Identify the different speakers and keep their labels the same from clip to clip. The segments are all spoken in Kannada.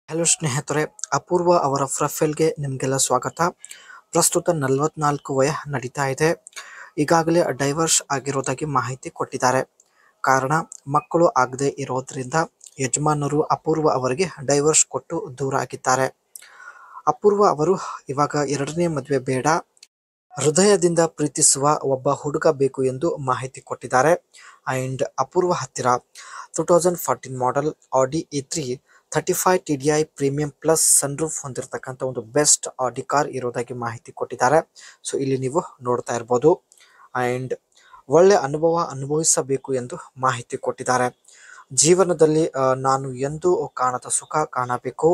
Speaker 1: ಹಲೋ ಸ್ನೇಹಿತರೆ, ಅಪೂರ್ವ ಅವರ ಪ್ರೊಫೈಲ್ಗೆ ನಿಮಗೆಲ್ಲ ಸ್ವಾಗತ. ಪ್ರಸ್ತುತ 44 ವಯ ನಡೀತಾ ಇದೆ. ಈಗಾಗಲೇ ಡೈವರ್ಸ್ ಆಗಿರೋದಾಗಿ ಮಾಹಿತಿ ಕೊಟ್ಟಿದ್ದಾರೆ. ಕಾರಣ ಮಕ್ಕಳು ಆಗದೆ ಇರೋದ್ರಿಂದ ಯಜಮಾನರು ಅಪೂರ್ವ ಅವರಿಗೆ ಡೈವರ್ಸ್ ಕೊಟ್ಟು ದೂರ ಆಗಿದ್ದಾರೆ. ಅಪೂರ್ವ ಅವರು ಇವಾಗ ಎರಡನೇ ಮದುವೆ ಬೇಡ, ಹೃದಯದಿಂದ ಪ್ರೀತಿಸುವ ಒಬ್ಬ ಹುಡುಗ ಬೇಕು ಎಂದು ಮಾಹಿತಿ ಕೊಟ್ಟಿದ್ದಾರೆ. ಅಂಡ್ ಅಪೂರ್ವ ಹತ್ತಿರ 2014 ಮಾಡೆಲ್ ಆಡಿ E3 35 TDI premium plus sunroof ಹೊಂದಿರತಕ್ಕಂಥ ಒಂದು ಬೆಸ್ಟ್ ಆಡಿ ಕಾರ್ ಇರೋದಾಗಿ ಮಾಹಿತಿ ಕೊಟ್ಟಿದ್ದಾರೆ. ಸೊ ಇಲ್ಲಿ ನೀವು ನೋಡ್ತಾ ಇರ್ಬೋದು. ಅಂಡ್ ಒಳ್ಳೆ ಅನುಭವಿಸಬೇಕು ಎಂದು ಮಾಹಿತಿ ಕೊಟ್ಟಿದ್ದಾರೆ. ಜೀವನದಲ್ಲಿ ನಾನು ಎಂದೂ ಕಾಣದ ಸುಖ ಕಾಣಬೇಕು,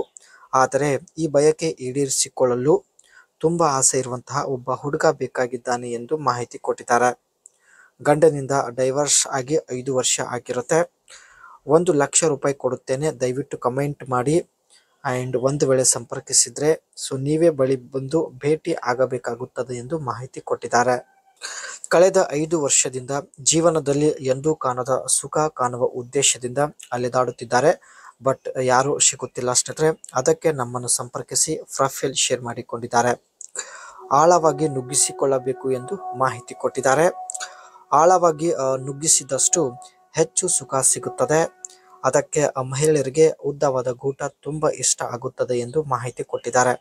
Speaker 1: ಆದರೆ ಈ ಬಯಕೆ ಈಡೇರಿಸಿಕೊಳ್ಳಲು ತುಂಬ ಆಸೆ ಇರುವಂತಹ ಒಬ್ಬ ಹುಡುಗ ಬೇಕಾಗಿದ್ದಾನೆ ಎಂದು ಮಾಹಿತಿ ಕೊಟ್ಟಿದ್ದಾರೆ. ಗಂಡನಿಂದ ಡೈವರ್ಸ್ ಆಗಿ 5 ವರ್ಷ ಆಗಿರುತ್ತೆ. 1 ಲಕ್ಷ ರೂಪಾಯಿ ಕೊಡುತ್ತೇನೆ, ದಯವಿಟ್ಟು ಕಮೆಂಟ್ ಮಾಡಿ. ಆ್ಯಂಡ್ ಒಂದು ವೇಳೆ ಸಂಪರ್ಕಿಸಿದರೆ ನೀವೇ ಬಳಿ ಬಂದು ಭೇಟಿ ಆಗಬೇಕಾಗುತ್ತದೆ ಎಂದು ಮಾಹಿತಿ ಕೊಟ್ಟಿದ್ದಾರೆ. ಕಳೆದ 5 ವರ್ಷದಿಂದ ಜೀವನದಲ್ಲಿ ಎಂದೂ ಕಾಣದ ಸುಖ ಕಾಣುವ ಉದ್ದೇಶದಿಂದ ಅಲೆದಾಡುತ್ತಿದ್ದಾರೆ. ಬಟ್ ಯಾರೂ ಸಿಗುತ್ತಿಲ್ಲ ಸ್ನೇಹಿತರೆ. ಅದಕ್ಕೆ ನಮ್ಮನ್ನು ಸಂಪರ್ಕಿಸಿ ಪ್ರೊಫೈಲ್ ಶೇರ್ ಮಾಡಿಕೊಂಡಿದ್ದಾರೆ. ಆಳವಾಗಿ ನುಗ್ಗಿಸಿಕೊಳ್ಳಬೇಕು ಎಂದು ಮಾಹಿತಿ ಕೊಟ್ಟಿದ್ದಾರೆ. ಆಳವಾಗಿ ನುಗ್ಗಿಸಿದಷ್ಟು ಹೆಚ್ಚು ಸುಖ ಸಿಗುತ್ತದೆ. ಅದಕ್ಕೆ ಮಹಿಳೆಯರಿಗೆ ಉದ್ದವಾದ ಗೂಟ ತುಂಬ ಇಷ್ಟ ಆಗುತ್ತದೆ ಎಂದು ಮಾಹಿತಿ ಕೊಟ್ಟಿದ್ದಾರೆ.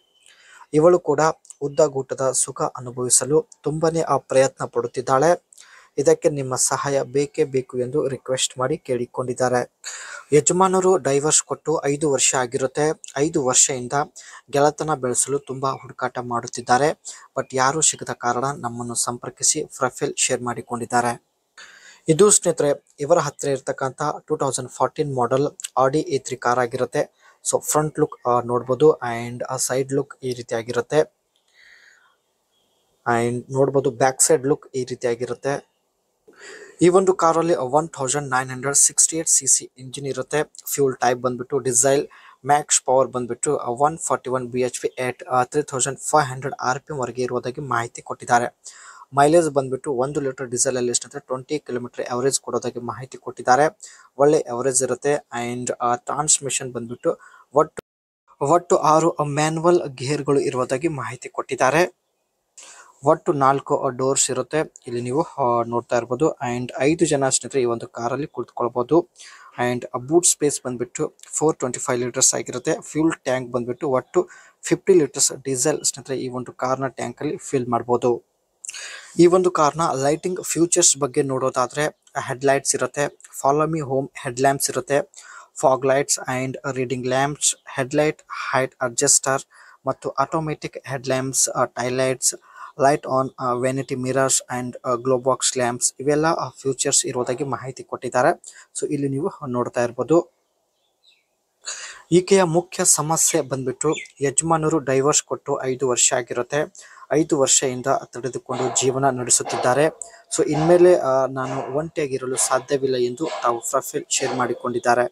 Speaker 1: ಇವಳು ಕೂಡ ಉದ್ದ ಗೂಟದ ಸುಖ ಅನುಭವಿಸಲು ತುಂಬನೇ ಪ್ರಯತ್ನ ಪಡುತ್ತಿದ್ದಾಳೆ. ಇದಕ್ಕೆ ನಿಮ್ಮ ಸಹಾಯ ಬೇಕೇ ಬೇಕು ಎಂದು ರಿಕ್ವೆಸ್ಟ್ ಮಾಡಿ ಕೇಳಿಕೊಂಡಿದ್ದಾರೆ. ಯಜಮಾನರು ಡೈವರ್ಸ್ ಕೊಟ್ಟು 5 ವರ್ಷ ಆಗಿರುತ್ತೆ. 5 ವರ್ಷದಿಂದ ಗೆಳೆತನ ಬೆಳೆಸಲು ತುಂಬ ಹುಡುಕಾಟ ಮಾಡುತ್ತಿದ್ದಾರೆ. ಬಟ್ ಯಾರೂ ಸಿಗದ ಕಾರಣ ನಮ್ಮನ್ನು ಸಂಪರ್ಕಿಸಿ ಪ್ರೊಫೈಲ್ ಶೇರ್ ಮಾಡಿಕೊಂಡಿದ್ದಾರೆ. ಇದು ಸ್ನೇಹಿತರೆ ಇವರ ಹತ್ತಿರ ಇರತಕ್ಕಂಥ 2014 ಮಾಡೆಲ್ ಆಡಿ E3 ಕಾರ್ ಆಗಿರುತ್ತೆ. ಸೊ ಫ್ರಂಟ್ ಲುಕ್ ನೋಡ್ಬೋದು. ಆ್ಯಂಡ್ ಸೈಡ್ ಲುಕ್ ಈ ರೀತಿ ಆಗಿರುತ್ತೆ. ಆ್ಯಂಡ್ ನೋಡ್ಬೋದು ಬ್ಯಾಕ್ ಸೈಡ್ ಲುಕ್ ಈ ರೀತಿ ಆಗಿರುತ್ತೆ. ಈ ಒಂದು ಕಾರಲ್ಲಿ 1968 cc ಇಂಜಿನ್ ಇರುತ್ತೆ. ಫ್ಯೂಲ್ ಟೈಪ್ ಬಂದ್ಬಿಟ್ಟು ಡೀಸೆಲ್. ಮ್ಯಾಕ್ಸ್ ಪವರ್ ಬಂದ್ಬಿಟ್ಟು 141 bhp at 3500 RPM ವರೆಗೆ ಇರುವುದಾಗಿ ಮಾಹಿತಿ ಕೊಟ್ಟಿದ್ದಾರೆ. ಮೈಲೇಜ್ ಬಂದ್ಬಿಟ್ಟು 1 ಲೀಟರ್ ಡೀಸೆಲ್ ಅಲ್ಲಿ ಎಷ್ಟಂದ್ರೆ 20 ಕಿಲೋಮೀಟರ್ ಅವರೇಜ್ ಕೊಡೋದಾಗಿ ಮಾಹಿತಿ ಕೊಟ್ಟಿದ್ದಾರೆ. ಒಳ್ಳೆ ಅವರೇಜ್ ಇರುತ್ತೆ. ಆ್ಯಂಡ್ ಟ್ರಾನ್ಸ್ಮಿಷನ್ ಬಂದ್ಬಿಟ್ಟು ಒಟ್ಟು 6 ಮ್ಯಾನ್ಯುವಲ್ ಗೇರ್ಗಳು ಇರುವುದಾಗಿ ಮಾಹಿತಿ ಕೊಟ್ಟಿದ್ದಾರೆ. ಒಟ್ಟು 4 ಡೋರ್ಸ್ ಇರುತ್ತೆ. ಇಲ್ಲಿ ನೀವು ನೋಡ್ತಾ ಇರ್ಬೋದು. ಆ್ಯಂಡ್ 5 ಜನ ಸ್ನೇಹಿತರೆ ಈ ಒಂದು ಕಾರಲ್ಲಿ ಕುಳಿತುಕೊಳ್ಬೋದು. ಆ್ಯಂಡ್ ಬೂಟ್ ಸ್ಪೇಸ್ ಬಂದ್ಬಿಟ್ಟು 425 ಲೀಟರ್ಸ್ ಆಗಿರುತ್ತೆ. ಫ್ಯೂಲ್ ಟ್ಯಾಂಕ್ ಬಂದ್ಬಿಟ್ಟು ಒಟ್ಟು 50 ಲೀಟರ್ಸ್ ಡೀಸೆಲ್ ಸ್ನೇಹಿತರೆ ಈ ಒಂದು ಕಾರ್ನ ಟ್ಯಾಂಕಲ್ಲಿ ಫಿಲ್ ಮಾಡ್ಬೋದು. ಈ ಒಂದು ಕಾರ್ನ ಲೈಟಿಂಗ್ ಫ್ಯೂಚರ್ಸ್ ಬಗ್ಗೆ ನೋಡೋದಾದ್ರೆ ಹೆಡ್ಲೈಟ್ಸ್ ಇರುತ್ತೆ, follow me home head lamps ಇರುತ್ತೆ, fog lights and reading lamps, headlight height adjuster ಮತ್ತು automatic head lamps, taillights, light on vanity mirrors and glovebox lamps ಇವೆಲ್ಲ ಫ್ಯೂಚರ್ಸ್ ಇರೋದಾಗಿ ಮಾಹಿತಿ ಕೊಟ್ಟಿದ್ದಾರೆ. ಸೊ ಇಲ್ಲಿ ನೀವು ನೋಡ್ತಾ ಇರ್ಬೋದು. ಈಕೆಯ ಮುಖ್ಯ ಸಮಸ್ಯೆ ಬಂದ್ಬಿಟ್ಟು ಯಜಮಾನರು ಡೈವರ್ಸ್ ಕೊಟ್ಟು 5 ವರ್ಷ ಆಗಿರುತ್ತೆ. 5 ವರ್ಷದಿಂದ ತಡೆದುಕೊಂಡು ಜೀವನ ನಡೆಸುತ್ತಿದ್ದಾರೆ. ಸೊ ಇನ್ಮೇಲೆ ನಾನು ಒಂಟಿಯಾಗಿರಲು ಸಾಧ್ಯವಿಲ್ಲ ಎಂದು ತಾವು ಪ್ರೊಫೈಲ್ ಶೇರ್ ಮಾಡಿಕೊಂಡಿದ್ದಾರೆ.